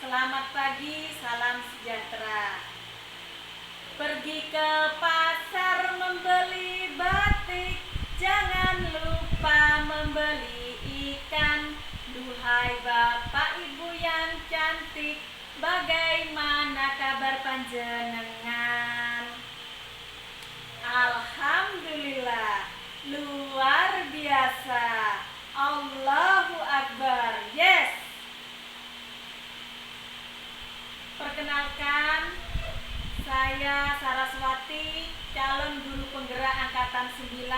Selamat pagi, salam sejahtera. Pergi ke pasar membeli batik, jangan lupa membeli ikan. Duhai bapak ibu yang cantik, bagaimana kabar panjenengan? Alhamdulillah, luar biasa. Allahu Akbar. Yes. Perkenalkan, saya Saraswati, calon guru penggerak angkatan 9,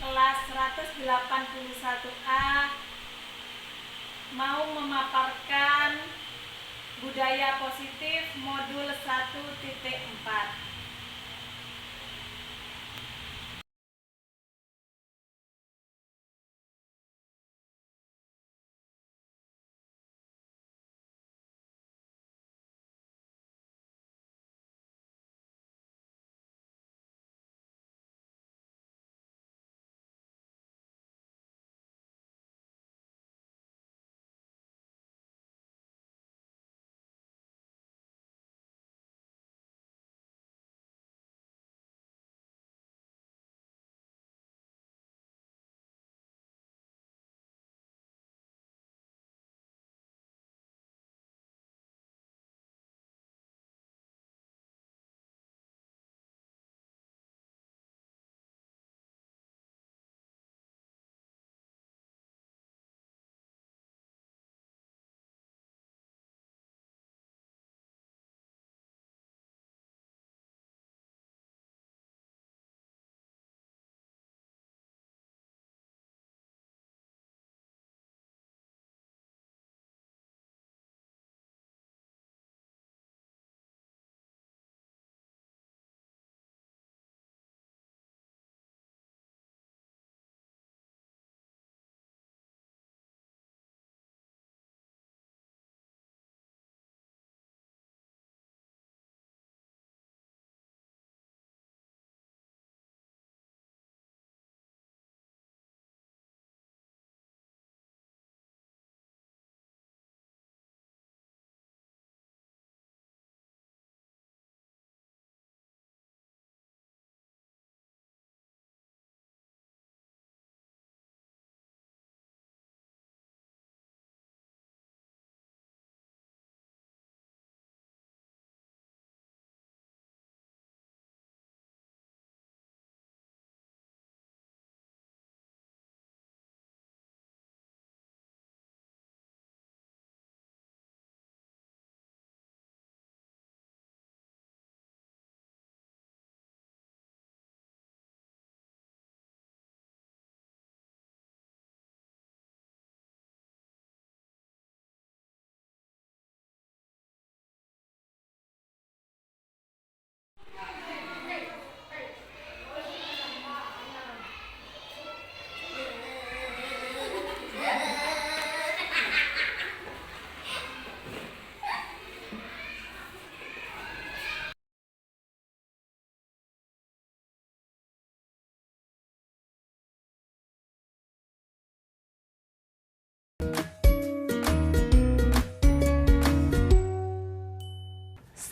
kelas 181A, mau memaparkan budaya positif modul 1.4.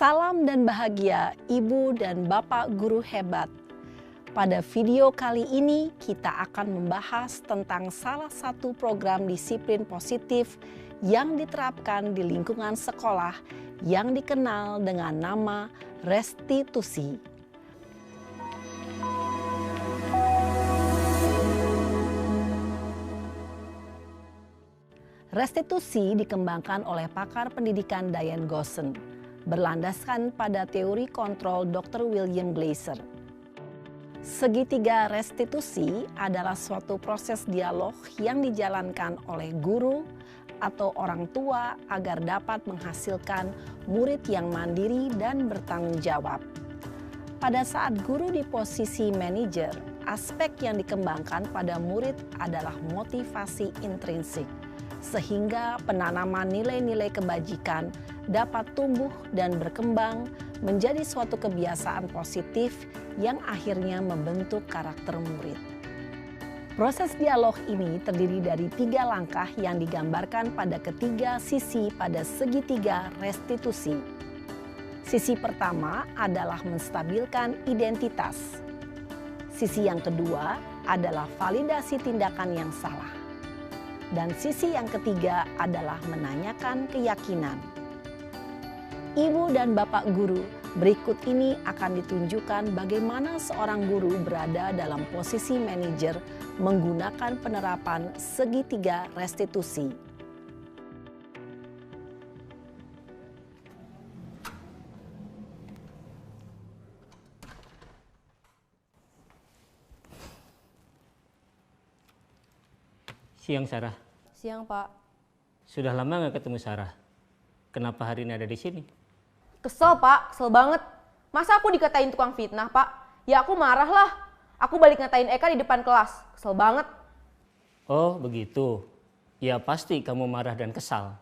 Salam dan bahagia Ibu dan Bapak guru hebat. Pada video kali ini kita akan membahas tentang salah satu program disiplin positif yang diterapkan di lingkungan sekolah yang dikenal dengan nama restitusi. Restitusi dikembangkan oleh pakar pendidikan Diane Gosson, berlandaskan pada teori kontrol Dr. William Glasser. Segitiga restitusi adalah suatu proses dialog yang dijalankan oleh guru atau orang tua agar dapat menghasilkan murid yang mandiri dan bertanggung jawab. Pada saat guru di posisi manajer, aspek yang dikembangkan pada murid adalah motivasi intrinsik, sehingga penanaman nilai-nilai kebajikan dapat tumbuh dan berkembang menjadi suatu kebiasaan positif yang akhirnya membentuk karakter murid. Proses dialog ini terdiri dari 3 langkah yang digambarkan pada ketiga sisi pada segitiga restitusi. Sisi pertama adalah menstabilkan identitas. Sisi yang kedua adalah validasi tindakan yang salah. Dan sisi yang ketiga adalah menanyakan keyakinan. Ibu dan Bapak guru, berikut ini akan ditunjukkan bagaimana seorang guru berada dalam posisi manajer menggunakan penerapan segitiga restitusi. Siang, Sarah. Siang, Pak. Sudah lama nggak ketemu Sarah. Kenapa hari ini ada di sini? Kesel, Pak. Kesel banget. Masa aku dikatain tukang fitnah, Pak? Ya aku marah lah. Aku balik ngatain Eka di depan kelas. Kesel banget. Oh, begitu. Ya pasti kamu marah dan kesal.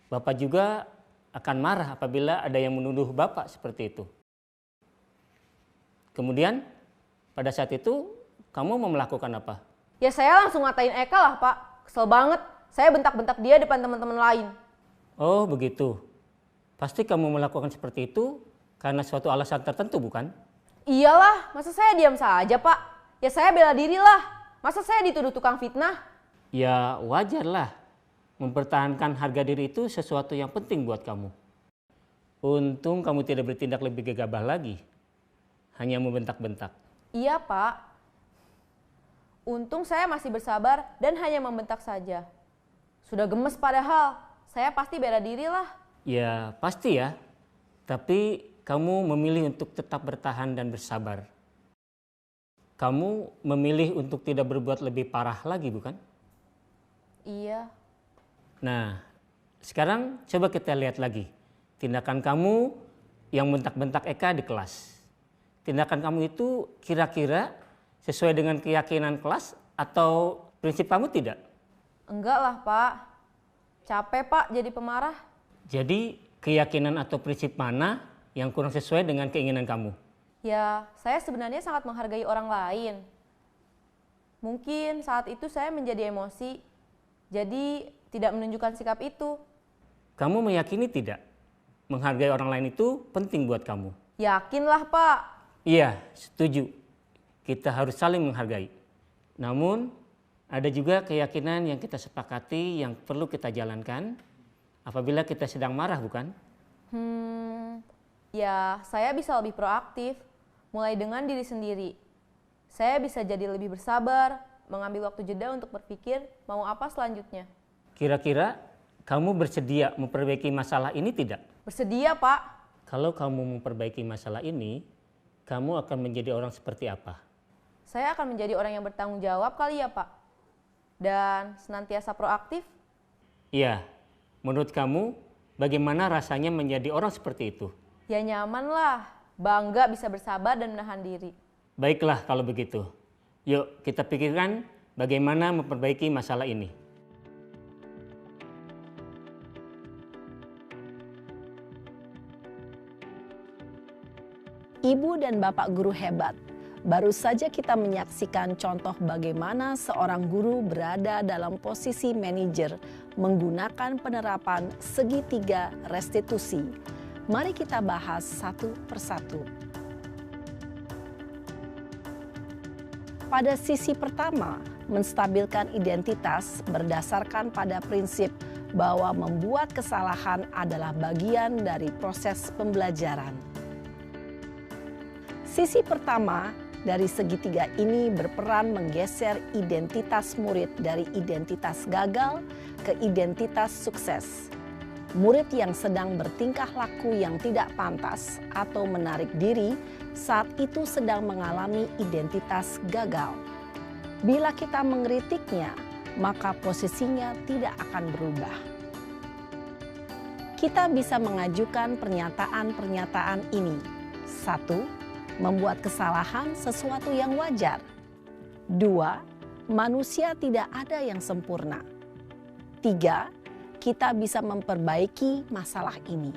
Bapak juga akan marah apabila ada yang menuduh Bapak seperti itu. Kemudian, pada saat itu kamu mau melakukan apa? Ya saya langsung ngatain Eka lah, Pak. Kesel banget. Saya bentak-bentak dia depan teman-teman lain. Oh, begitu. Pasti kamu melakukan seperti itu karena suatu alasan tertentu, bukan? Iyalah, masa saya diam saja, Pak? Ya saya bela diri lah. Masa saya dituduh tukang fitnah? Ya wajarlah. Mempertahankan harga diri itu sesuatu yang penting buat kamu. Untung kamu tidak bertindak lebih gegabah lagi. Hanya membentak-bentak. Iya, Pak. Untung saya masih bersabar dan hanya membentak saja. Sudah gemes padahal. Saya pasti bela diri lah. Ya pasti ya. Tapi kamu memilih untuk tetap bertahan dan bersabar. Kamu memilih untuk tidak berbuat lebih parah lagi, bukan? Iya. Nah, sekarang coba kita lihat lagi. Tindakan kamu yang bentak-bentak Eka di kelas. Tindakan kamu itu kira-kira sesuai dengan keyakinan kelas atau prinsip kamu tidak? Enggak lah, Pak. Capek, Pak, jadi pemarah. Jadi keyakinan atau prinsip mana yang kurang sesuai dengan keinginan kamu? Ya, saya sebenarnya sangat menghargai orang lain. Mungkin saat itu saya menjadi emosi, jadi tidak menunjukkan sikap itu. Kamu meyakini tidak? Menghargai orang lain itu penting buat kamu. Yakinlah, Pak. Iya, setuju. Kita harus saling menghargai. Namun, ada juga keyakinan yang kita sepakati yang perlu kita jalankan apabila kita sedang marah, bukan? Ya saya bisa lebih proaktif, mulai dengan diri sendiri. Saya bisa jadi lebih bersabar, mengambil waktu jeda untuk berpikir mau apa selanjutnya. Kira-kira kamu bersedia memperbaiki masalah ini tidak? Bersedia, Pak. Kalau kamu memperbaiki masalah ini, kamu akan menjadi orang seperti apa? Saya akan menjadi orang yang bertanggung jawab kali ya, Pak. Dan senantiasa proaktif. Iya, menurut kamu bagaimana rasanya menjadi orang seperti itu? Ya nyaman lah, bangga bisa bersabar dan menahan diri. Baiklah kalau begitu. Yuk kita pikirkan bagaimana memperbaiki masalah ini. Ibu dan Bapak guru hebat. Baru saja kita menyaksikan contoh bagaimana seorang guru berada dalam posisi manajer menggunakan penerapan segitiga restitusi. Mari kita bahas satu persatu. Pada sisi pertama, menstabilkan identitas berdasarkan pada prinsip bahwa membuat kesalahan adalah bagian dari proses pembelajaran. Sisi pertama dari segitiga ini berperan menggeser identitas murid dari identitas gagal ke identitas sukses. Murid yang sedang bertingkah laku yang tidak pantas atau menarik diri saat itu sedang mengalami identitas gagal. Bila kita mengkritiknya, maka posisinya tidak akan berubah. Kita bisa mengajukan pernyataan-pernyataan ini. 1. Membuat kesalahan sesuatu yang wajar. 2. Manusia tidak ada yang sempurna. 3. Kita bisa memperbaiki masalah ini.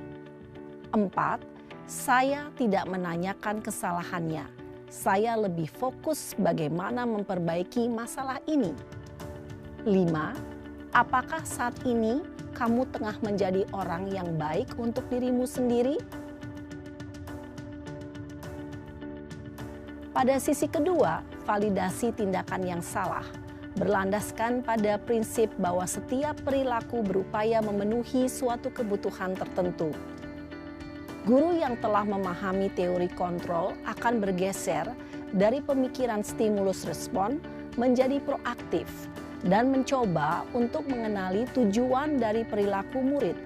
4. Saya tidak menanyakan kesalahannya. saya lebih fokus bagaimana memperbaiki masalah ini. 5. Apakah saat ini kamu tengah menjadi orang yang baik untuk dirimu sendiri? Pada sisi kedua, validasi tindakan yang salah berlandaskan pada prinsip bahwa setiap perilaku berupaya memenuhi suatu kebutuhan tertentu. Guru yang telah memahami teori kontrol akan bergeser dari pemikiran stimulus respon menjadi proaktif dan mencoba untuk mengenali tujuan dari perilaku murid.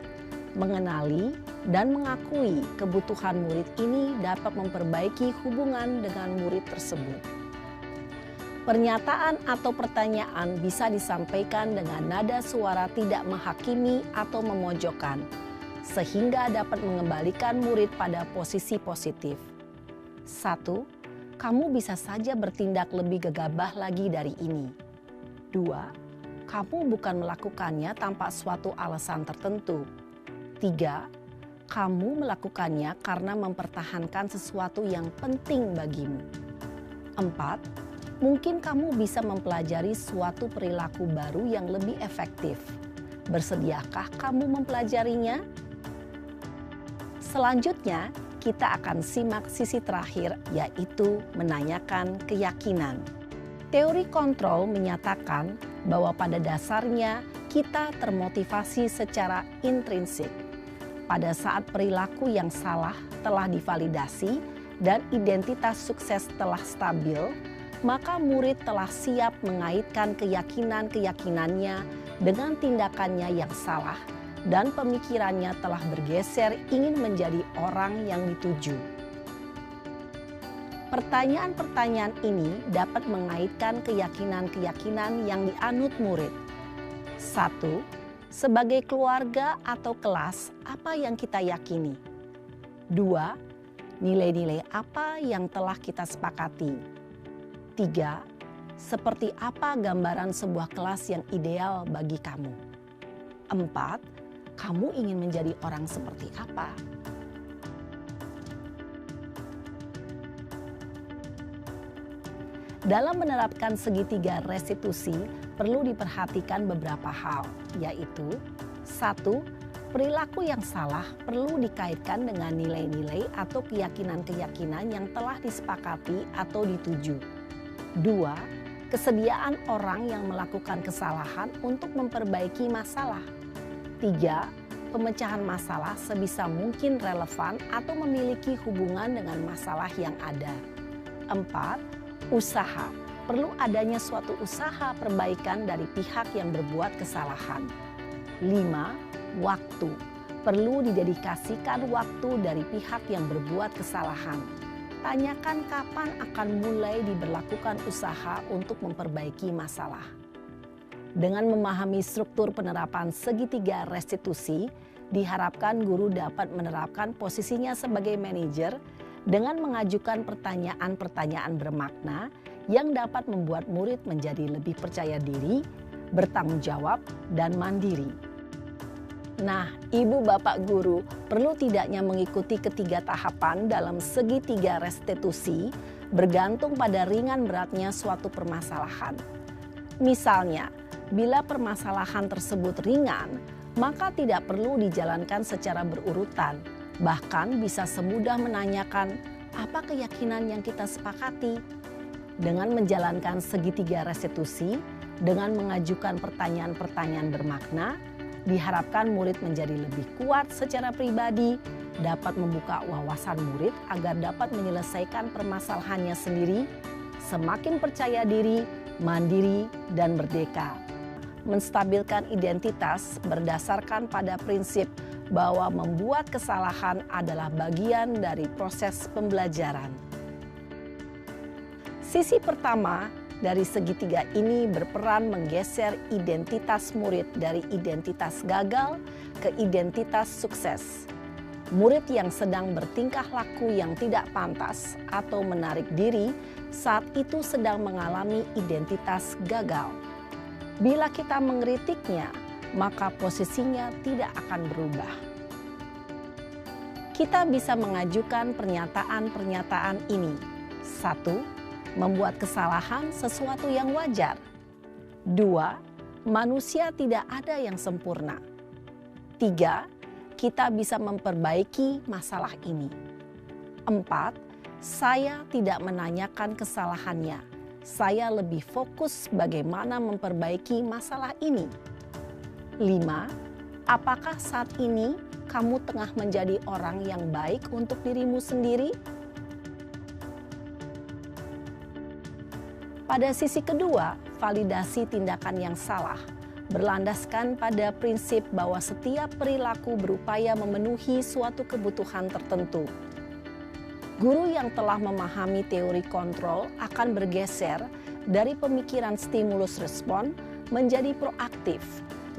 Mengenali dan mengakui kebutuhan murid ini dapat memperbaiki hubungan dengan murid tersebut. Pernyataan atau pertanyaan bisa disampaikan dengan nada suara tidak menghakimi atau memojokkan, sehingga dapat mengembalikan murid pada posisi positif. 1. Kamu bisa saja bertindak lebih gegabah lagi dari ini. 2. Kamu bukan melakukannya tanpa suatu alasan tertentu. 3. Kamu melakukannya karena mempertahankan sesuatu yang penting bagimu. 4. Mungkin kamu bisa mempelajari suatu perilaku baru yang lebih efektif. Bersediakah kamu mempelajarinya? Selanjutnya, kita akan simak sisi terakhir, yaitu menanyakan keyakinan. Teori kontrol menyatakan bahwa pada dasarnya kita termotivasi secara intrinsik. Pada saat perilaku yang salah telah divalidasi dan identitas sukses telah stabil, maka murid telah siap mengaitkan keyakinan-keyakinannya dengan tindakannya yang salah dan pemikirannya telah bergeser ingin menjadi orang yang dituju. Pertanyaan-pertanyaan ini dapat mengaitkan keyakinan-keyakinan yang dianut murid. 1. Sebagai keluarga atau kelas, apa yang kita yakini? 2. Nilai-nilai apa yang telah kita sepakati? 3. Seperti apa gambaran sebuah kelas yang ideal bagi kamu? 4. Kamu ingin menjadi orang seperti apa? Dalam menerapkan segitiga restitusi, perlu diperhatikan beberapa hal, yaitu 1. Perilaku yang salah perlu dikaitkan dengan nilai-nilai atau keyakinan-keyakinan yang telah disepakati atau dituju. 2. Kesediaan orang yang melakukan kesalahan untuk memperbaiki masalah. 3. Pemecahan masalah sebisa mungkin relevan atau memiliki hubungan dengan masalah yang ada. 4. Usaha. Perlu adanya suatu usaha perbaikan dari pihak yang berbuat kesalahan. 5. Waktu. Perlu didedikasikan waktu dari pihak yang berbuat kesalahan. Tanyakan kapan akan mulai diberlakukan usaha untuk memperbaiki masalah. Dengan memahami struktur penerapan segitiga restitusi, diharapkan guru dapat menerapkan posisinya sebagai manajer dengan mengajukan pertanyaan-pertanyaan bermakna yang dapat membuat murid menjadi lebih percaya diri, bertanggung jawab, dan mandiri. Nah, ibu bapak guru perlu tidaknya mengikuti ketiga tahapan dalam segitiga restitusi bergantung pada ringan beratnya suatu permasalahan. Misalnya, bila permasalahan tersebut ringan, maka tidak perlu dijalankan secara berurutan. Bahkan bisa semudah menanyakan apa keyakinan yang kita sepakati. Dengan menjalankan segitiga restitusi, dengan mengajukan pertanyaan-pertanyaan bermakna, diharapkan murid menjadi lebih kuat secara pribadi, dapat membuka wawasan murid agar dapat menyelesaikan permasalahannya sendiri, semakin percaya diri, mandiri, dan merdeka. Menstabilkan identitas berdasarkan pada prinsip bahwa membuat kesalahan adalah bagian dari proses pembelajaran. Sisi pertama dari segitiga ini berperan menggeser identitas murid dari identitas gagal ke identitas sukses. Murid yang sedang bertingkah laku yang tidak pantas atau menarik diri saat itu sedang mengalami identitas gagal. Bila kita mengkritiknya, maka posisinya tidak akan berubah. Kita bisa mengajukan pernyataan-pernyataan ini. 1. Membuat kesalahan sesuatu yang wajar. 2. Manusia tidak ada yang sempurna. 3. Kita bisa memperbaiki masalah ini. 4. Saya tidak menanyakan kesalahannya. Saya lebih fokus bagaimana memperbaiki masalah ini. 5. Apakah saat ini kamu tengah menjadi orang yang baik untuk dirimu sendiri? Pada sisi kedua, validasi tindakan yang salah berlandaskan pada prinsip bahwa setiap perilaku berupaya memenuhi suatu kebutuhan tertentu. Guru yang telah memahami teori kontrol akan bergeser dari pemikiran stimulus respon menjadi proaktif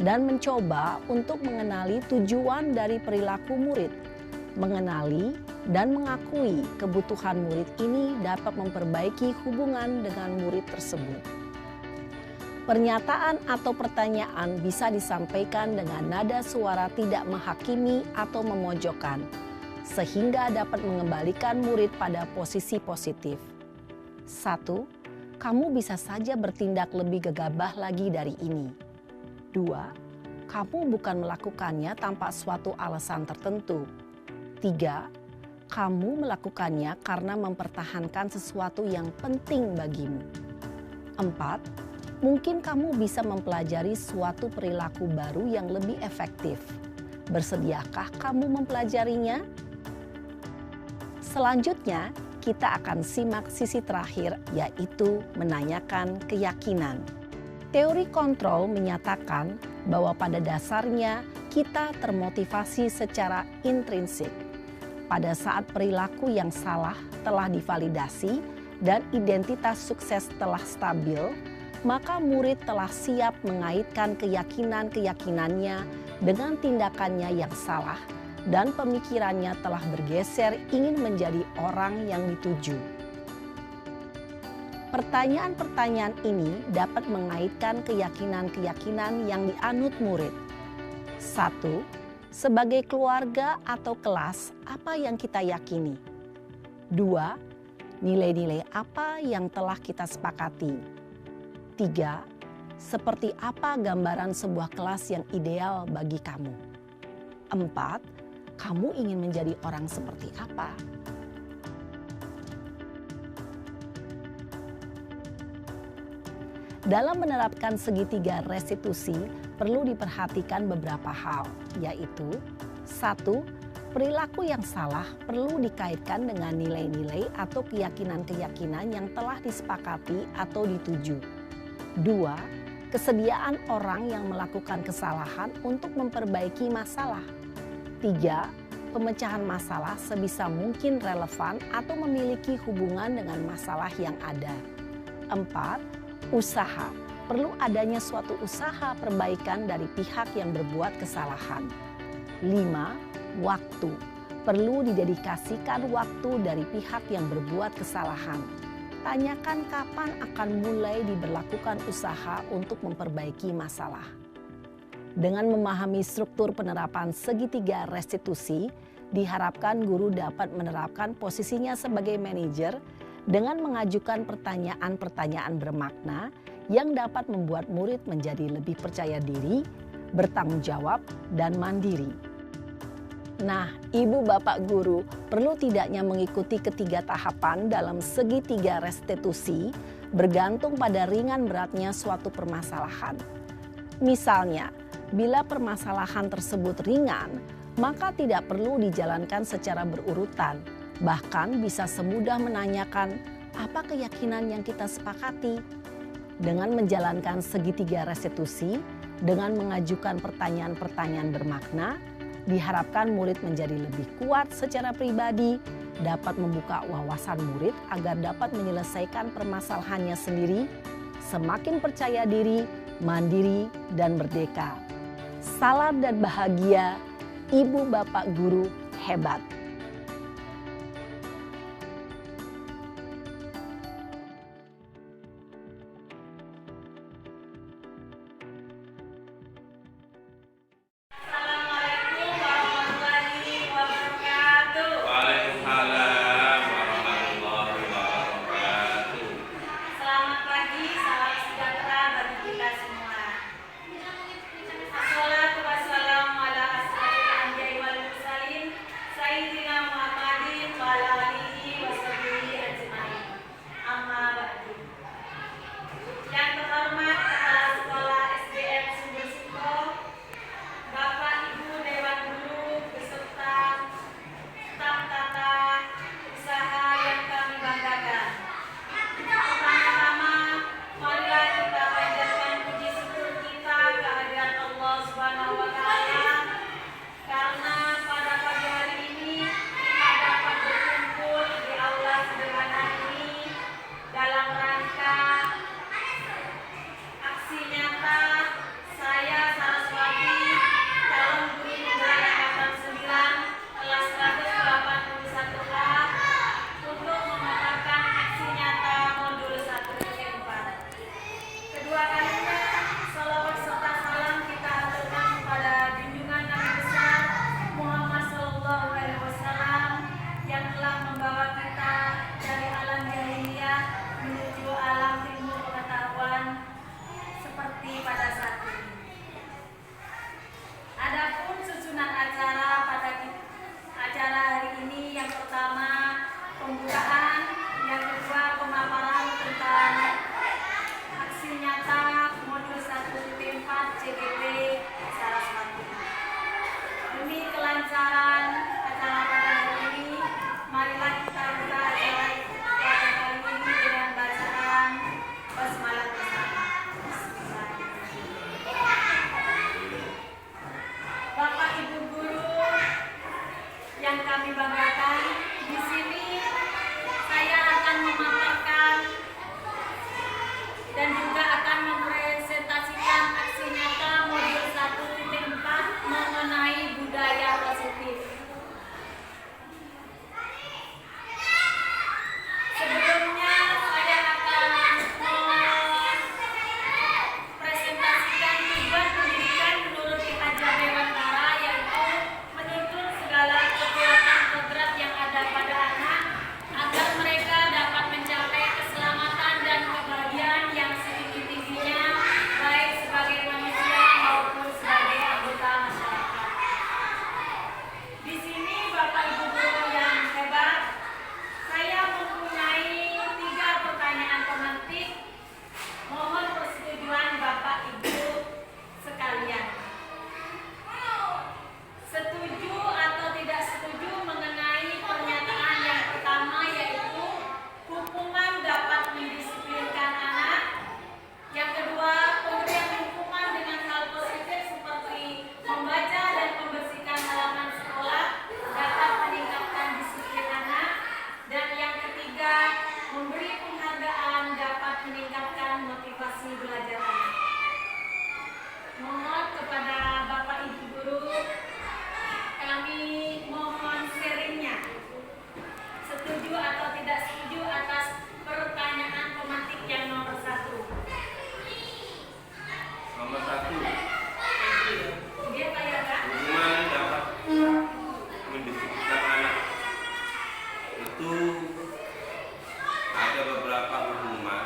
dan mencoba untuk mengenali tujuan dari perilaku murid. Mengenali dan mengakui kebutuhan murid ini dapat memperbaiki hubungan dengan murid tersebut. Pernyataan atau pertanyaan bisa disampaikan dengan nada suara tidak menghakimi atau memojokkan, sehingga dapat mengembalikan murid pada posisi positif. 1. Kamu bisa saja bertindak lebih gegabah lagi dari ini. 2. Kamu bukan melakukannya tanpa suatu alasan tertentu. 3. Kamu melakukannya karena mempertahankan sesuatu yang penting bagimu. 4. Mungkin kamu bisa mempelajari suatu perilaku baru yang lebih efektif. Bersediakah kamu mempelajarinya? Selanjutnya, kita akan simak sisi terakhir, yaitu menanyakan keyakinan. Teori kontrol menyatakan bahwa pada dasarnya kita termotivasi secara intrinsik. Pada saat perilaku yang salah telah divalidasi dan identitas sukses telah stabil, maka murid telah siap mengaitkan keyakinan-keyakinannya dengan tindakannya yang salah dan pemikirannya telah bergeser ingin menjadi orang yang dituju. Pertanyaan-pertanyaan ini dapat mengaitkan keyakinan-keyakinan yang dianut murid. 1. Sebagai keluarga atau kelas, apa yang kita yakini? 2. Nilai-nilai apa yang telah kita sepakati? 3. Seperti apa gambaran sebuah kelas yang ideal bagi kamu? 4. Kamu ingin menjadi orang seperti apa? Dalam menerapkan segitiga restitusi, perlu diperhatikan beberapa hal, yaitu 1. Perilaku yang salah perlu dikaitkan dengan nilai-nilai atau keyakinan-keyakinan yang telah disepakati atau dituju. 2. Kesediaan orang yang melakukan kesalahan untuk memperbaiki masalah. 3. Pemecahan masalah sebisa mungkin relevan atau memiliki hubungan dengan masalah yang ada. 4. Usaha. Perlu adanya suatu usaha perbaikan dari pihak yang berbuat kesalahan. 5. Waktu. Perlu didedikasikan waktu dari pihak yang berbuat kesalahan. Tanyakan kapan akan mulai diberlakukan usaha untuk memperbaiki masalah. Dengan memahami struktur penerapan segitiga restitusi, diharapkan guru dapat menerapkan posisinya sebagai manajer dengan mengajukan pertanyaan-pertanyaan bermakna yang dapat membuat murid menjadi lebih percaya diri, bertanggung jawab, dan mandiri. Nah, ibu bapak guru perlu tidaknya mengikuti ketiga tahapan dalam segitiga restitusi bergantung pada ringan beratnya suatu permasalahan. Misalnya, bila permasalahan tersebut ringan, maka tidak perlu dijalankan secara berurutan. Bahkan bisa semudah menanyakan apa keyakinan yang kita sepakati. Dengan menjalankan segitiga restitusi, dengan mengajukan pertanyaan-pertanyaan bermakna, diharapkan murid menjadi lebih kuat secara pribadi, dapat membuka wawasan murid agar dapat menyelesaikan permasalahannya sendiri, semakin percaya diri, mandiri, dan merdeka. Salam dan bahagia, ibu bapak guru hebat. Assalamualaikum warahmatullahi wabarakatuh. Waalaikumsalam warahmatullahi wabarakatuh. 1. Dia kayak kan? Hukuman dapat mendisiplinkan anak. Itu ada beberapa hukuman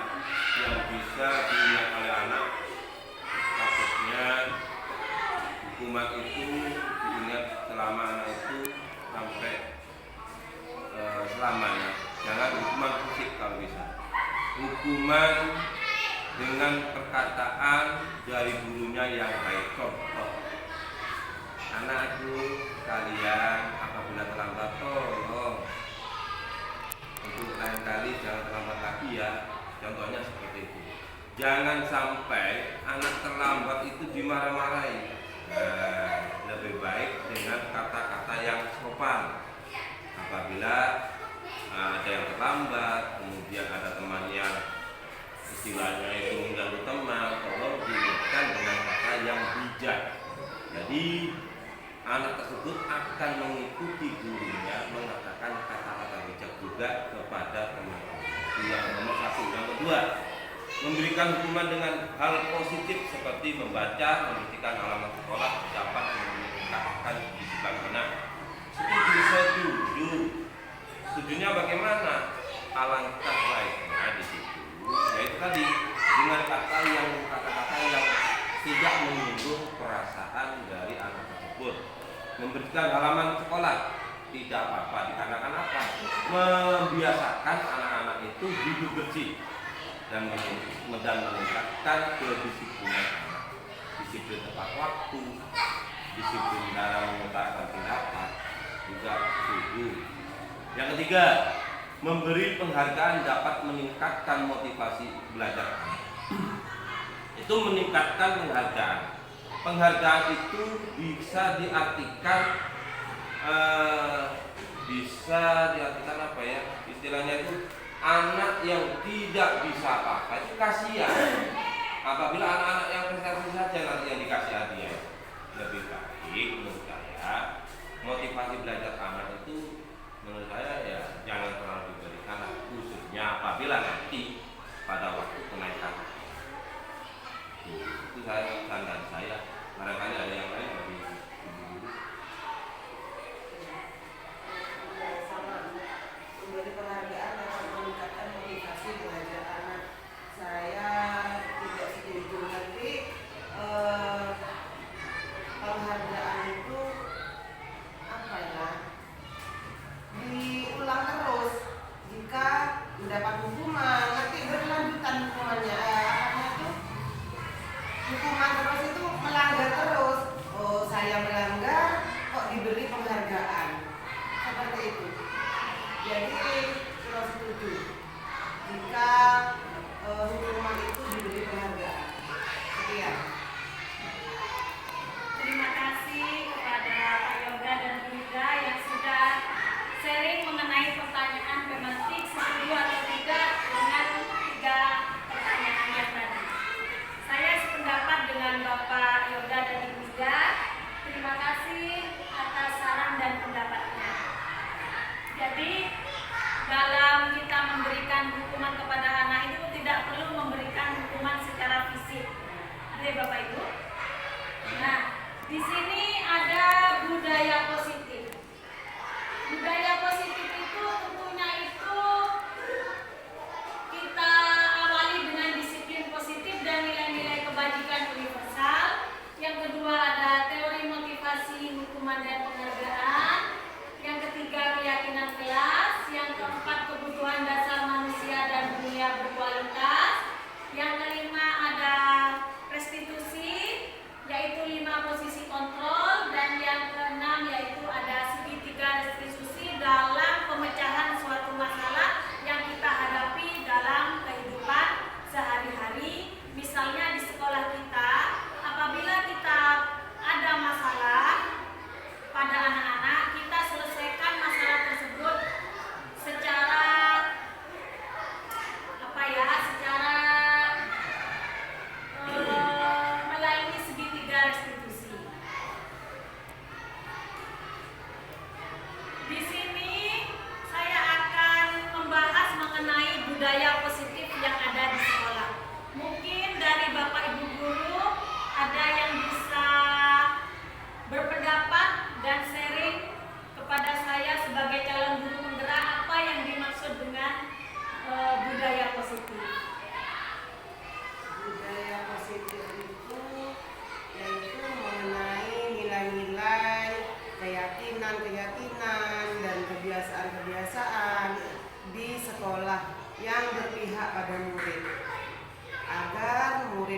yang bisa diingat oleh anak. Takutnya hukuman itu diingat selama anak itu sampai selamanya. Jangan hukuman fisik kalau bisa. Hukuman dengan perkataan dari gurunya yang baik. Contoh, anakku kalian apabila terlambat tolong untuk lain kali jangan terlambat lagi ya. Contohnya seperti itu. Jangan sampai anak terlambat itu dimarah-marahi. Lebih baik dengan kata-kata yang sopan. Apabila ada yang terlambat, kemudian ada teman yang istilahnya itu mengganggu teman, tolong diingatkan dengan kata yang bijak. Jadi anak tersebut akan mengikuti gurunya mengatakan kata-kata bijak juga kepada teman-teman. Itu yang nomor 1. Yang kedua, memberikan hukuman dengan hal positif seperti membaca, membersihkan halaman sekolah dapat meningkatkan disiplin anak. Setuju. Setujunya bagaimana? Alangkah baiknya di situ, yaitu tadi dengan kata-kata yang tidak menyinggung perasaan dari anak tersebut. Membersihkan halaman sekolah tidak apa-apa, dikarenakan apa? Membiasakan anak-anak itu hidup bersih dan meningkatkan kedisiplinan anak. Disiplin tepat waktu, disiplin dalam mengutarakan pendapat juga setuju. Yang ketiga, memberi penghargaan dapat meningkatkan motivasi belajar anak. Itu meningkatkan penghargaan. Penghargaan itu bisa diartikan apa ya? Istilahnya itu anak yang tidak bisa apa-apa itu kasihan. Apabila anak-anak yang prestasi saja nanti yang dikasih hadiah. Lebih baik menurut saya motivasi belajar anak itu menurut saya ya jangan terlalu diberikan, khususnya apabila nanti pada waktu kenaikan. Itu saya pesan dari saya. Barangkali ada yang lain lebih memberi penghargaan dapat meningkatkan motivasi belajar anak. Saya tidak setuju. Nanti penghargaan itu apa ya? Diulang terus. Jika mendapat hukuman, nanti berkelanjutan hukumannya. Hukuman terus itu melanggar terus. Oh, saya melanggar, kok diberi penghargaan? Seperti itu. Jadi saya setuju jika hukuman itu diberi penghargaan. Sekian. Terima kasih kepada Pak Yoga dan Bu Ida yang sudah sharing mengenai pertanyaan tematik setuju atau tidak dengan 3 pertanyaan yang tadi. Saya sependapat dengan Bapak Yoga dan Ibu Ida. Terima kasih atas saran dan pendapatnya. Jadi dalam kita memberikan hukuman kepada anak itu tidak perlu memberikan hukuman secara fisik. Ada ya Bapak Ibu? Nah, di sini ada budaya positif. Budaya positif itu tentunya itu kita awali dengan disiplin positif dan nilai-nilai kebajikan universal. Yang kedua ada teori motivasi, hukuman dan penghargaan. Yang ketiga keyakinan kelas. Yang keempat kebutuhan dasar manusia dan dunia berkualitas. Yang kelima ada restitusi, yaitu 5 posisi kontrol, dan yang keenam yaitu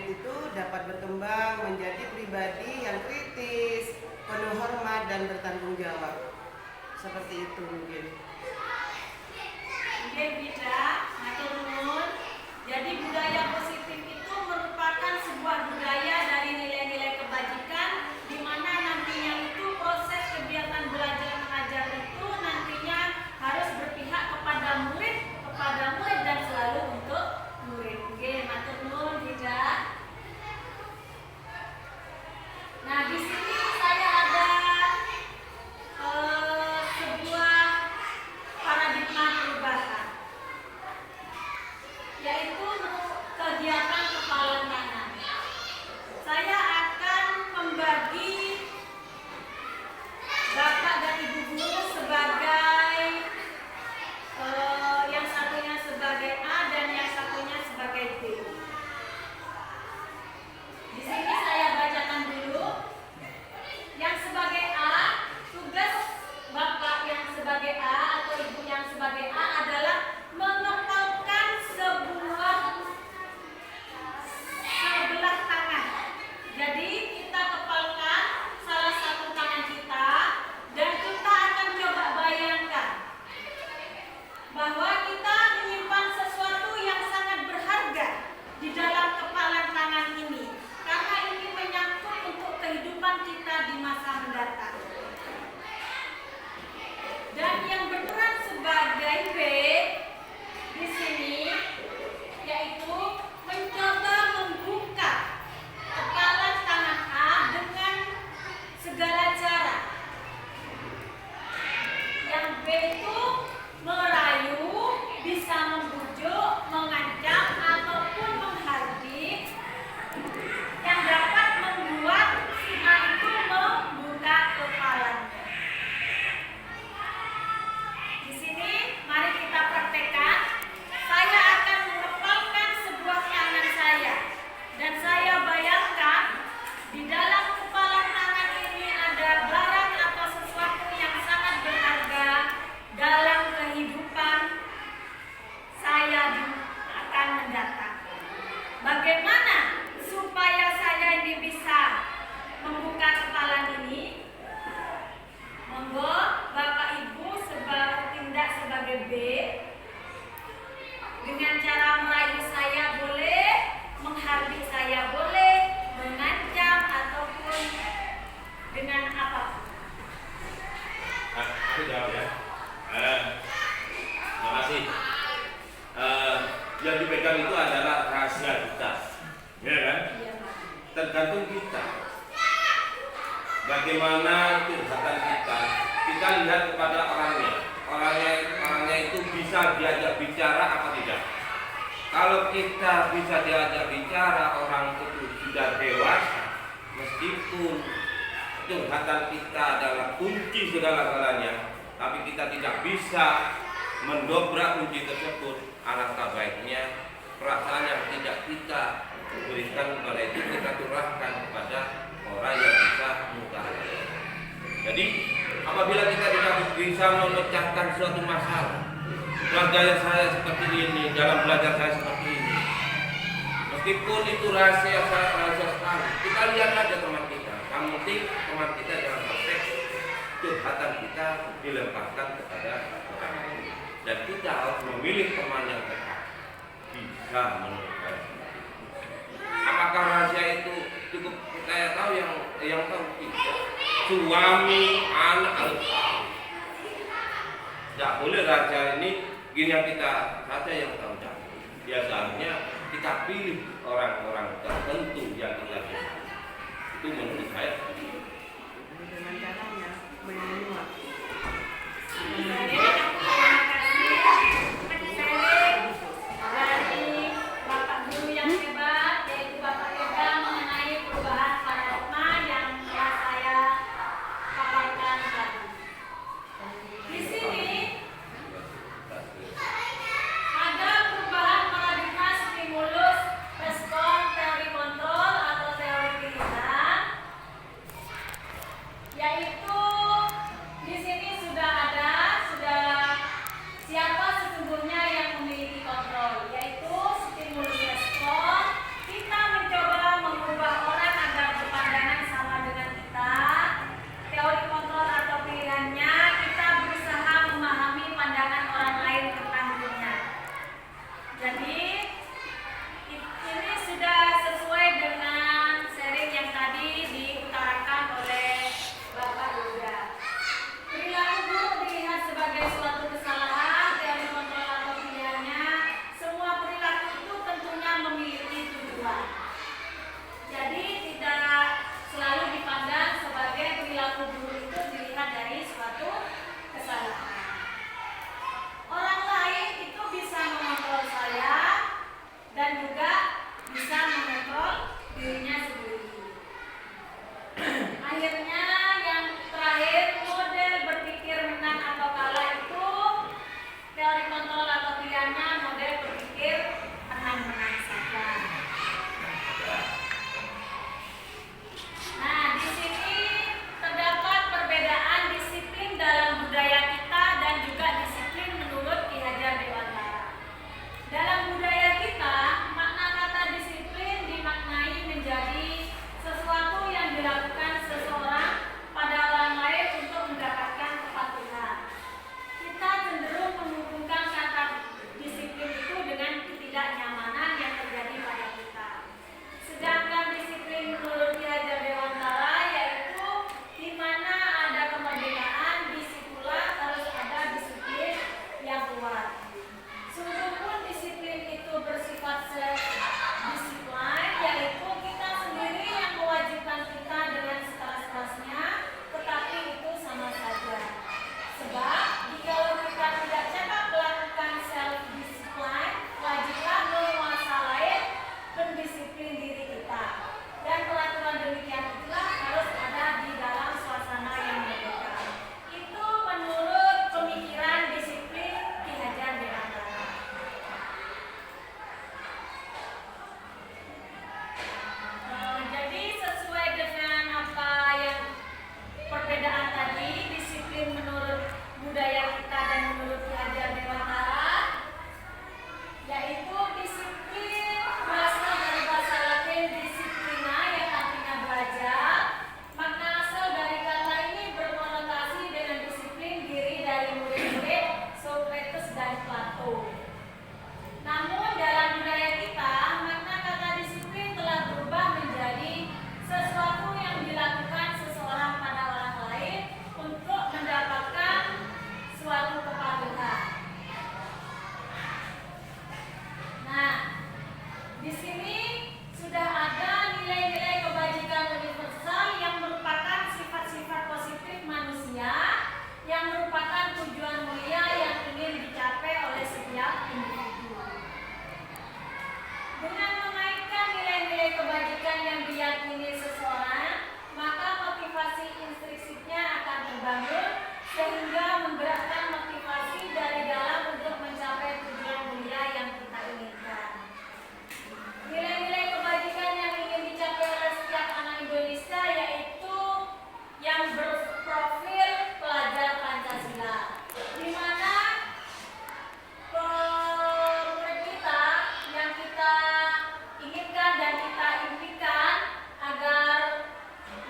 murid itu dapat berkembang menjadi pribadi yang kritis, penuh hormat dan bertanggung jawab. Seperti itu mungkin. Mungkin tidak, matur nuwun. Jadi budaya positif itu merupakan sebuah budaya dari nilai-nilai kebajikan di mana nantinya itu proses kegiatan belajar mengajar itu nantinya harus berpihak kepada murid dan selalu untuk murid. Oke, matur nuwun tidak. Nah, di sini saya ada sebuah paradigma perubahan, yaitu kegiatan kepalan tangan. Saya akan membagi Bapak dan Ibu guru sebagai yang satunya sebagai A dan yang satunya sebagai B. Di sini saya bacakan dulu. Yang sebagai A, tugas Bapak yang sebagai A atau Ibu yang sebagai A adalah mengepalkan sebelah tangan. Jadi kita kepalkan salah satu tangan kita dan kita akan coba bayangkan bahwa kita menyimpan sesuatu yang sangat berharga di dalam kepalan tangan ini, karena ini menyangkut untuk kehidupan kita di masa mendatang. Dan yang berperan sebagai B di sini yaitu mencoba membuka kepalan tangan A dengan segala cara. Yang B itu merayu, bisa membujuk, mengancam ataupun menghardik yang dapat membuat si A itu membuka kepalanya. Di sini mari kita praktekkan. Saya akan mengepalkan sebuah tangan saya dan saya bayangkan di dalam kepalan tangan ini ada barang atau sesuatu yang sangat berharga dalam kehidupan saya akan mendatang. Bagaimana supaya saya ini bisa membuka kepalan ini? Monggo Bapak Ibu tindak sebagai B. Dengan cara merayu saya boleh, menghardik saya boleh, mengancam ataupun dengan apapun. Aku jawab ya. Terima kasih. Yang dipegang itu adalah rahasia kita, ya kan? Tergantung kita. Bagaimana curhatan kita? Kita lihat kepada orangnya. Orangnya itu bisa diajak bicara apa tidak? Kalau kita bisa diajak bicara, orang itu sudah dewasa, meskipun curhatan kita adalah kunci segala-galanya, tapi kita tidak bisa mendobrak kunci tersebut. Alangkah baiknya perasaan yang tidak kita berikan kepada itu kita curahkan kepada orang yang bisa mengutarakan. Jadi apabila kita tidak bisa memecahkan suatu masalah, belajar saya seperti ini, dalam belajar saya seperti ini, meskipun itu rahasia sekali, kita lihat aja teman kita. Yang penting teman kita jangan sampai curhatan kita dilemparkan kepada orang lain. Dan kita harus memilih teman yang tepat, bisa menurutkan. Apakah rahasia itu cukup saya tahu, yang tahu kita, suami, anak harus tahu. Tidak boleh rahasia ini gini yang kita saja yang tahu. Biasanya kita pilih orang-orang tertentu yang kita pilih. Itu menurut saya. Dengan caranya menyuap. Dari Bapak Guru yang hebat, yaitu Bapak Yoga, mengenai perubahan paradigma yang telah saya paparkan tadi. Di sini ada perubahan paradigma stimulus respon teori kontrol atau akhirnya yang terakhir, model berpikir menang atau kalah itu teori kontrol atau pilihannya model berpikir menang-menang saja. Nah, di sini terdapat perbedaan disiplin dalam budaya kita dan juga disiplin menurut Ki Hajar Dewantara. Dalam budaya kita, makna kata disiplin dimaknai menjadi sesuatu yang dilakukan seseorang pada orang lain untuk mendapatkan kepatuhan. Kita cenderung menghubungkan kata disiplin itu dengan ketidaknyamanan yang terjadi pada kita. Sedangkan disiplin menurut Ki Hajar Dewantara yaitu di mana ada kemerdekaan, disitulah harus ada disiplin yang kuat. Sungguh pun disiplin itu bersifat self-disiplin, yaitu kita sendiri yang mewajibkan kita dengan sekeras-kerasnya, tetapi itu sama saja. Sebab jika kita tidak cepat melakukan self-disiplin, wajiblah menguasa lain mendisiplin diri kita. Dan peraturan demikian itulah harus ada di dalam suasana yang berbeda. Itu menurut pemikiran disiplin Ki Hajar Dewantara. Jadi sesuai dengan apa yang perbedaan tadi, disiplin menurut budaya kita dan menurut Ki Hajar Dewantara, yaitu disiplin berasal dari bahasa Latin disciplina yang artinya belajar. Makna asal dari kata ini berkonotasi dengan disiplin diri dari murid-murid Socrates dan Plato. Namun dalam budaya kita, makna kata disiplin telah berubah menjadi sesuatu yang dilakukan seseorang pada orang lain untuk mendapatkan suatu kepatuhan. Nah, di sini sudah ada nilai-nilai kebajikan universal yang merupakan sifat-sifat positif manusia yang merupakan tujuan mulia yang ingin dicapai oleh setiap individu. Dengan menaikkan nilai-nilai kebajikan yang diyakini seseorang, maka motivasi intrinsiknya akan terbangun sehingga menggerakkan motivasi dari dalam untuk mencapai tujuan mulia yang kita inginkan. Nilai-nilai kebajikan yang ingin dicapai oleh setiap anak Indonesia yaitu yang berprofil pelajar Pancasila, di mana murid kita yang kita inginkan dan kita impikan agar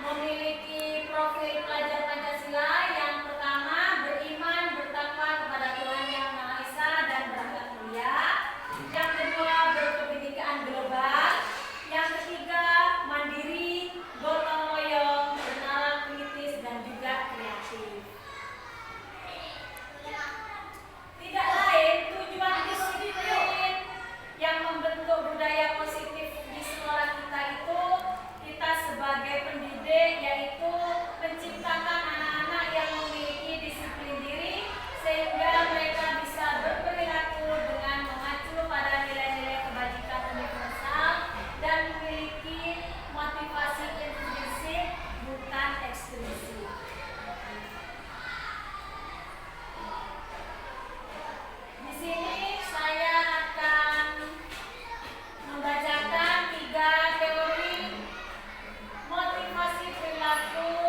memiliki profil pelajar Pancasila yang pertama beriman, bertakwa kepada Tuhan Yang Maha Esa dan berakhlak mulia, yang kedua berpendidikan global, yang ketiga mandiri, gotong royong, bernalar kritis dan juga kreatif. Tidak lain tujuan disiplin yang membentuk budaya positif di sekolah kita itu, kita sebagai pendidik yaitu menciptakan anak-anak yang memiliki disiplin diri sehingga mereka bisa berperilaku dengan mengacu pada nilai-nilai kebajikan universal dan memiliki motivasi intrinsik bukan ekstrinsik. Di sini saya akan membacakan 3 teori motivasi perilaku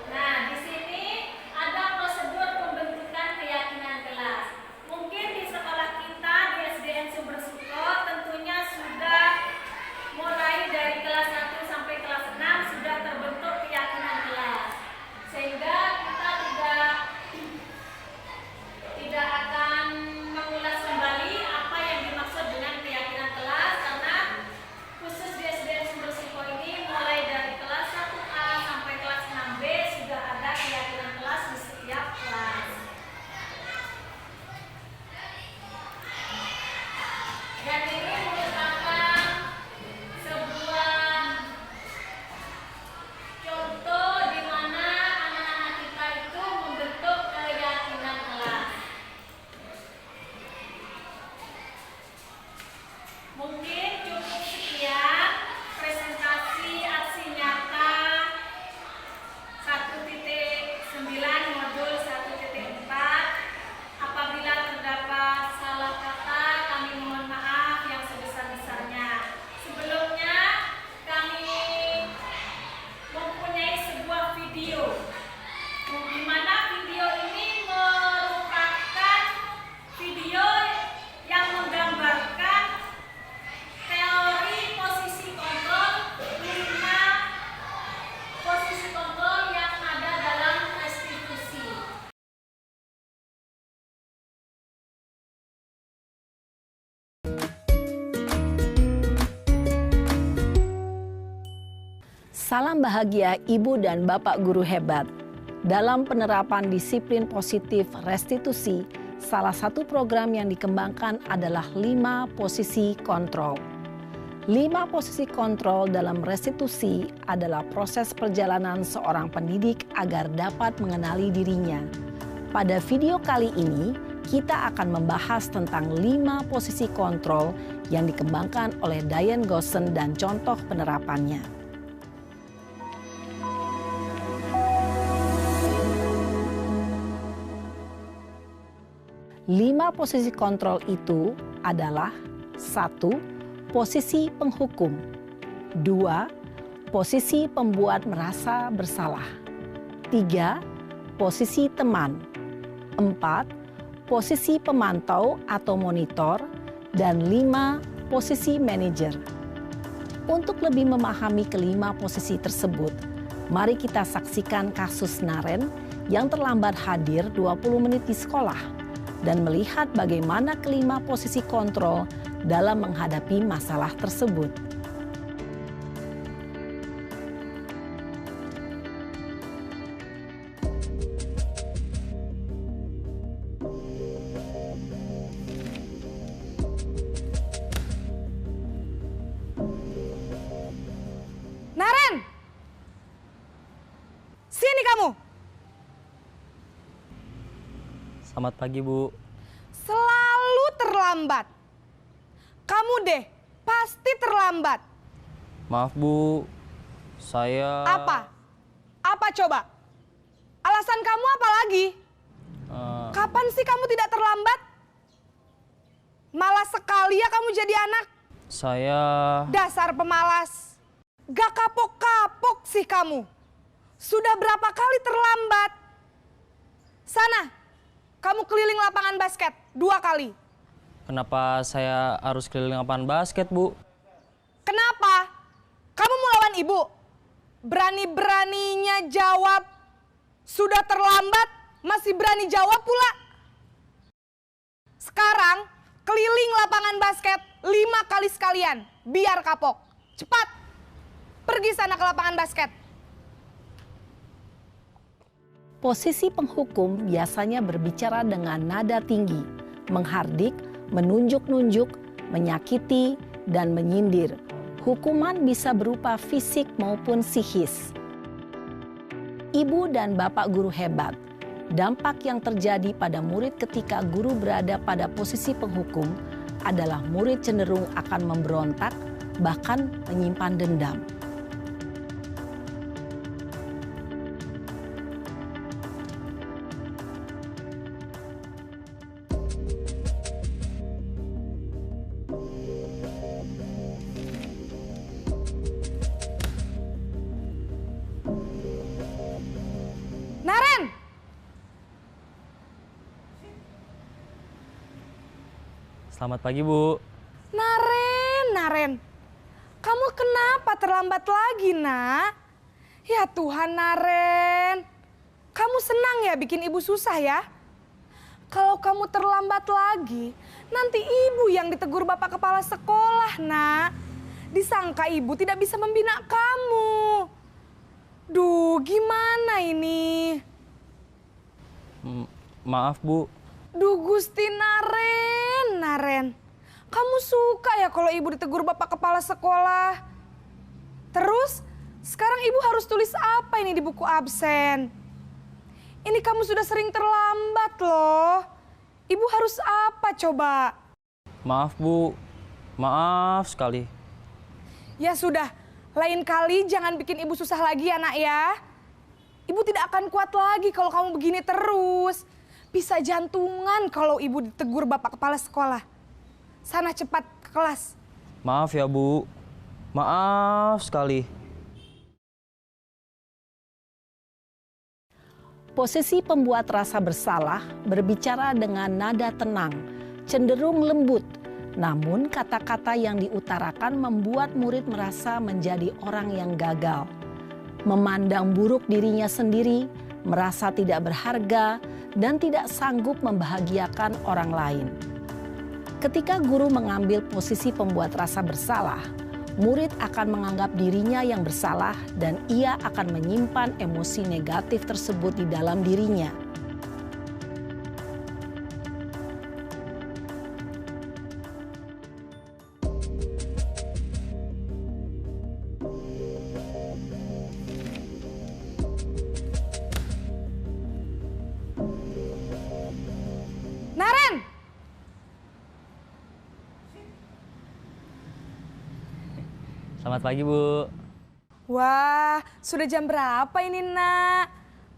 Nah, di sini ada prosedur pembentukan keyakinan kelas. Mungkin di sekolah kita di SDN Sumber Suko tentunya sudah mulai dari kelas 1 sampai kelas 6 sudah terbentuk keyakinan kelas. Sehingga kita tidak akan mengulas kembali apa yang dimaksud dengan keyakinan kelas, karena khusus di SDN Sumber Suko ini mulai dari kelas 1A sampai kelas 6B sudah ada keyakinan kelas di setiap kelas. Dan ini merupakan sebuah contoh di mana anak-anak kita itu membentuk keyakinan kelas. Mungkin cukup sekian presentasi aksi nyata 1.9 modul 1.4. Apabila terdapat salah kata, kami mohon maaf yang sebesar-besarnya. Sebelumnya, kami mempunyai sebuah video, di mana video ini merupakan video yang menggambarkan teori posisi kontrol, 5 posisi kontrol yang ada dalam restitusi. Salam bahagia Ibu dan Bapak guru hebat. Dalam penerapan disiplin positif restitusi, salah satu program yang dikembangkan adalah 5 posisi kontrol. 5 posisi kontrol dalam restitusi adalah proses perjalanan seorang pendidik agar dapat mengenali dirinya. Pada video kali ini, kita akan membahas tentang 5 posisi kontrol yang dikembangkan oleh Diane Goossen dan contoh penerapannya. 5 posisi kontrol itu adalah 1. Posisi penghukum. 2. Posisi pembuat merasa bersalah. 3. Posisi teman. 4. Posisi pemantau atau monitor. Dan 5. Posisi manajer. Untuk lebih memahami kelima posisi tersebut, mari kita saksikan kasus Naren yang terlambat hadir 20 menit di sekolah dan melihat bagaimana kelima posisi kontrol dalam menghadapi masalah tersebut. Naren! Sini kamu! Selamat pagi, Bu. Selalu terlambat. Kamu deh, pasti terlambat. Maaf, Bu. Saya... Apa? Apa coba? Alasan kamu apa lagi? Kapan sih kamu tidak terlambat? Malas sekali ya kamu jadi anak. Saya... Dasar pemalas. Gak kapok-kapok sih kamu. Sudah berapa kali terlambat? Sana, kamu keliling lapangan basket 2 kali. Kenapa saya harus keliling lapangan basket, Bu? Kenapa? Kamu mau lawan ibu? Berani-beraninya jawab. Sudah terlambat, masih berani jawab pula. Sekarang, keliling lapangan basket 5 kali sekalian. Biar kapok. Cepat, pergi sana ke lapangan basket. Posisi penghukum biasanya berbicara dengan nada tinggi, menghardik, menunjuk-nunjuk, menyakiti, dan menyindir. Hukuman bisa berupa fisik maupun psikis. Ibu dan Bapak guru hebat, dampak yang terjadi pada murid ketika guru berada pada posisi penghukum adalah murid cenderung akan memberontak, bahkan menyimpan dendam. Selamat pagi, Bu. Naren. Kamu kenapa terlambat lagi, Nak? Ya Tuhan, Naren. Kamu senang ya bikin ibu susah ya? Kalau kamu terlambat lagi, nanti ibu yang ditegur bapak kepala sekolah, Nak. Disangka ibu tidak bisa membina kamu. Duh, gimana ini? Maaf, Bu. Duh, Gusti Naren. Kamu suka ya kalau ibu ditegur bapak kepala sekolah? Terus, sekarang ibu harus tulis apa ini di buku absen? Ini kamu sudah sering terlambat loh. Ibu harus apa coba? Maaf, Bu. Maaf sekali. Ya sudah, lain kali jangan bikin ibu susah lagi ya, Nak ya. Ibu tidak akan kuat lagi kalau kamu begini terus. Bisa jantungan kalau ibu ditegur bapak kepala sekolah. Sana cepat ke kelas. Maaf ya, Bu. Maaf sekali. Posisi pembuat rasa bersalah berbicara dengan nada tenang, cenderung lembut. Namun kata-kata yang diutarakan membuat murid merasa menjadi orang yang gagal. Memandang buruk dirinya sendiri, merasa tidak berharga, dan tidak sanggup membahagiakan orang lain. Ketika guru mengambil posisi pembuat rasa bersalah, murid akan menganggap dirinya yang bersalah dan ia akan menyimpan emosi negatif tersebut di dalam dirinya. Naren! Selamat pagi, Bu. Wah, sudah jam berapa ini, Nak?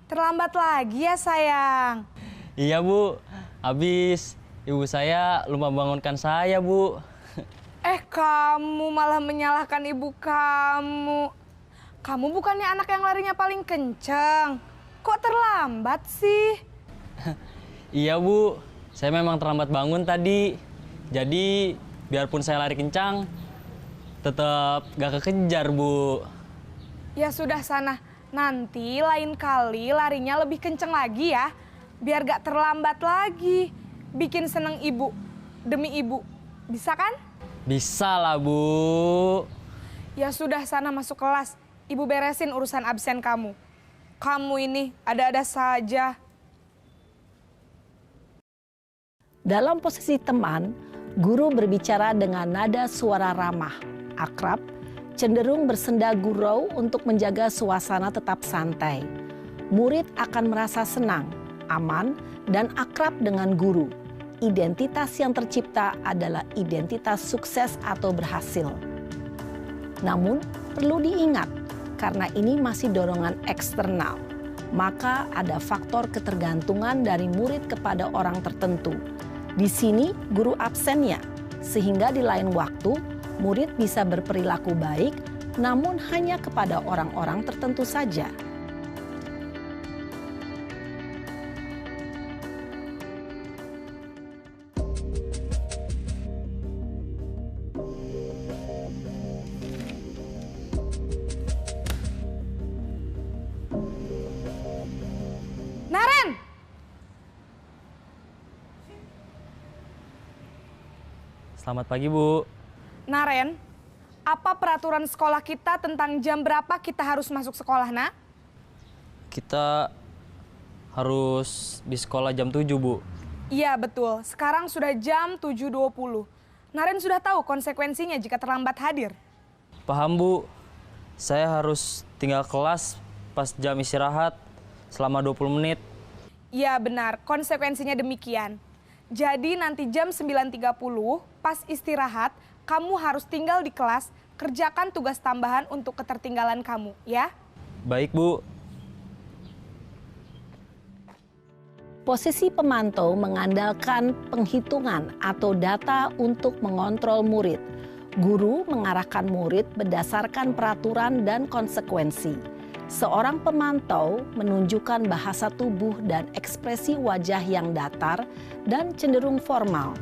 Terlambat lagi ya, sayang. Iya, Bu. Habis ibu saya lupa bangunkan saya, Bu. Kamu malah menyalahkan ibu kamu. Kamu bukannya anak yang larinya paling kenceng. Kok terlambat sih? Iya, Bu. Saya memang terlambat bangun tadi. Jadi, biarpun saya lari kencang, tetap gak kekejar, Bu. Ya sudah sana, nanti lain kali larinya lebih kenceng lagi ya. Biar gak terlambat lagi. Bikin seneng ibu, demi ibu. Bisa kan? Bisa lah, Bu. Ya sudah sana masuk kelas. Ibu beresin urusan absen kamu. Kamu ini ada-ada saja. Dalam posisi teman, guru berbicara dengan nada suara ramah, akrab, cenderung bersenda gurau untuk menjaga suasana tetap santai. Murid akan merasa senang, aman, dan akrab dengan guru. Identitas yang tercipta adalah identitas sukses atau berhasil. Namun, perlu diingat, karena ini masih dorongan eksternal, maka ada faktor ketergantungan dari murid kepada orang tertentu. Di sini guru absennya, sehingga di lain waktu murid bisa berperilaku baik, namun hanya kepada orang-orang tertentu saja. Naren! Selamat pagi, Bu. Naren, apa peraturan sekolah kita tentang jam berapa kita harus masuk sekolah, Nak? Kita harus di sekolah jam 7, Bu. Iya, betul. Sekarang sudah jam 7.20. Naren sudah tahu konsekuensinya jika terlambat hadir. Paham, Bu. Saya harus tinggal kelas pas jam istirahat selama 20 menit. Iya, benar. Konsekuensinya demikian. Jadi nanti jam 9.30 pas istirahat, kamu harus tinggal di kelas, kerjakan tugas tambahan untuk ketertinggalan kamu, ya? Baik, Bu. Posisi pemantau mengandalkan penghitungan atau data untuk mengontrol murid. Guru mengarahkan murid berdasarkan peraturan dan konsekuensi. Seorang pemantau menunjukkan bahasa tubuh dan ekspresi wajah yang datar dan cenderung formal.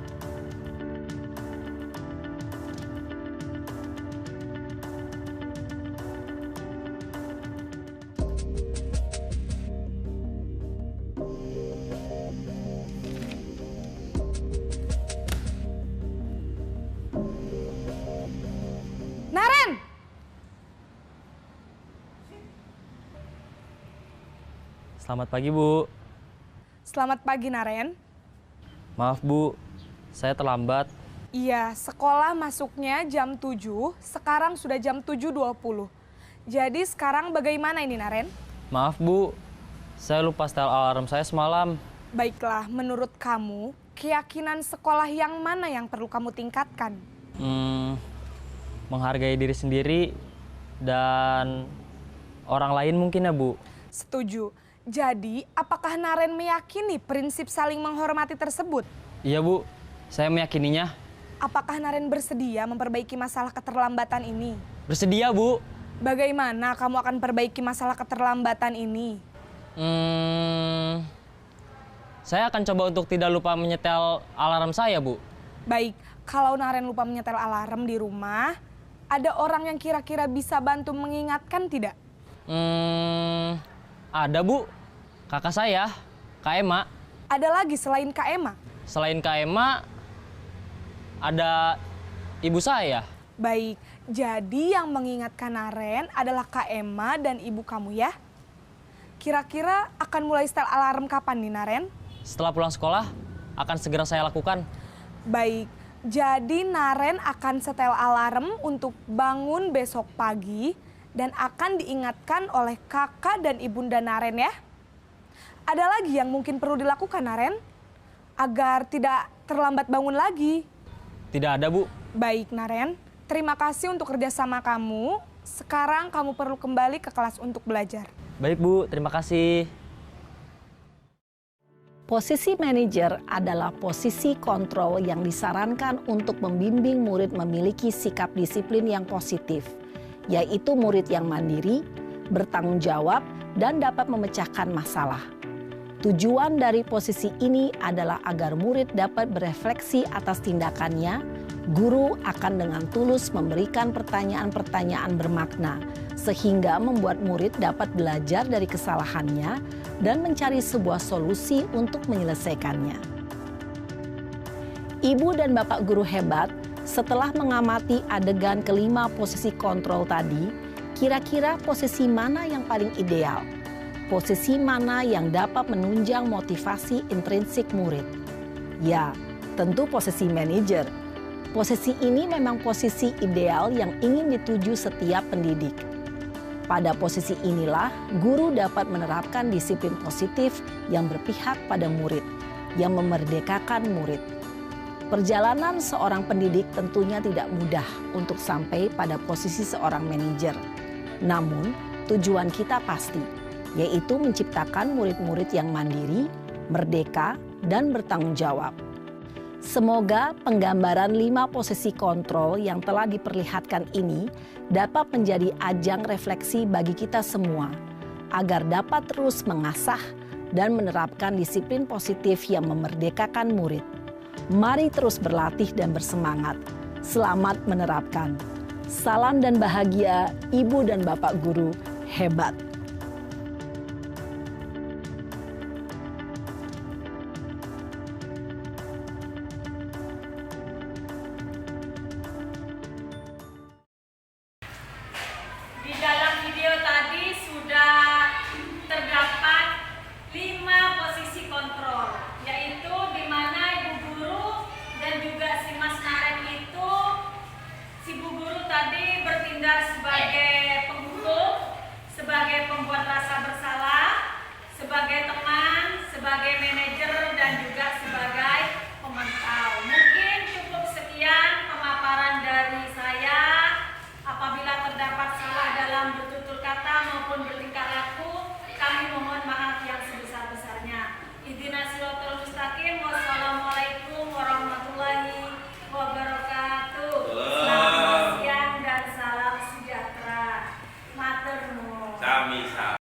Selamat pagi, Bu. Selamat pagi, Naren. Maaf, Bu. Saya terlambat. Iya, sekolah masuknya jam 7, sekarang sudah jam 7.20. Jadi sekarang bagaimana ini, Naren? Maaf, Bu. Saya lupa setel alarm saya semalam. Baiklah, menurut kamu, keyakinan sekolah yang mana yang perlu kamu tingkatkan? Menghargai diri sendiri dan orang lain mungkin ya, Bu. Setuju. Jadi, apakah Naren meyakini prinsip saling menghormati tersebut? Iya, Bu. Saya meyakininya. Apakah Naren bersedia memperbaiki masalah keterlambatan ini? Bersedia, Bu. Bagaimana kamu akan perbaiki masalah keterlambatan ini? Saya akan coba untuk tidak lupa menyetel alarm saya, Bu. Baik, kalau Naren lupa menyetel alarm di rumah, ada orang yang kira-kira bisa bantu mengingatkan tidak? Ada, Bu. Kakak saya, Kak Ema. Ada lagi selain Kak Ema? Selain Kak Ema, ada ibu saya. Baik, jadi yang mengingatkan Naren adalah Kak Ema dan ibu kamu ya? Kira-kira akan mulai setel alarm kapan nih, Naren? Setelah pulang sekolah, akan segera saya lakukan. Baik, jadi Naren akan setel alarm untuk bangun besok pagi dan akan diingatkan oleh kakak dan ibunda Naren ya. Ada lagi yang mungkin perlu dilakukan, Naren? Agar tidak terlambat bangun lagi. Tidak ada, Bu. Baik, Naren. Terima kasih untuk kerjasama kamu. Sekarang kamu perlu kembali ke kelas untuk belajar. Baik, Bu. Terima kasih. Posisi manajer adalah posisi kontrol yang disarankan untuk membimbing murid memiliki sikap disiplin yang positif, yaitu murid yang mandiri, bertanggung jawab, dan dapat memecahkan masalah. Tujuan dari posisi ini adalah agar murid dapat berefleksi atas tindakannya. Guru akan dengan tulus memberikan pertanyaan-pertanyaan bermakna, sehingga membuat murid dapat belajar dari kesalahannya dan mencari sebuah solusi untuk menyelesaikannya. Ibu dan bapak guru hebat, setelah mengamati adegan kelima posisi kontrol tadi, kira-kira posisi mana yang paling ideal? Posisi mana yang dapat menunjang motivasi intrinsik murid? Ya, tentu posisi manajer. Posisi ini memang posisi ideal yang ingin dituju setiap pendidik. Pada posisi inilah, guru dapat menerapkan disiplin positif yang berpihak pada murid, yang memerdekakan murid. Perjalanan seorang pendidik tentunya tidak mudah untuk sampai pada posisi seorang manajer. Namun, tujuan kita pasti, yaitu menciptakan murid-murid yang mandiri, merdeka, dan bertanggung jawab. Semoga penggambaran 5 posisi kontrol yang telah diperlihatkan ini dapat menjadi ajang refleksi bagi kita semua, agar dapat terus mengasah dan menerapkan disiplin positif yang memerdekakan murid. Mari terus berlatih dan bersemangat. Selamat menerapkan. Salam dan bahagia, Ibu dan Bapak Guru hebat.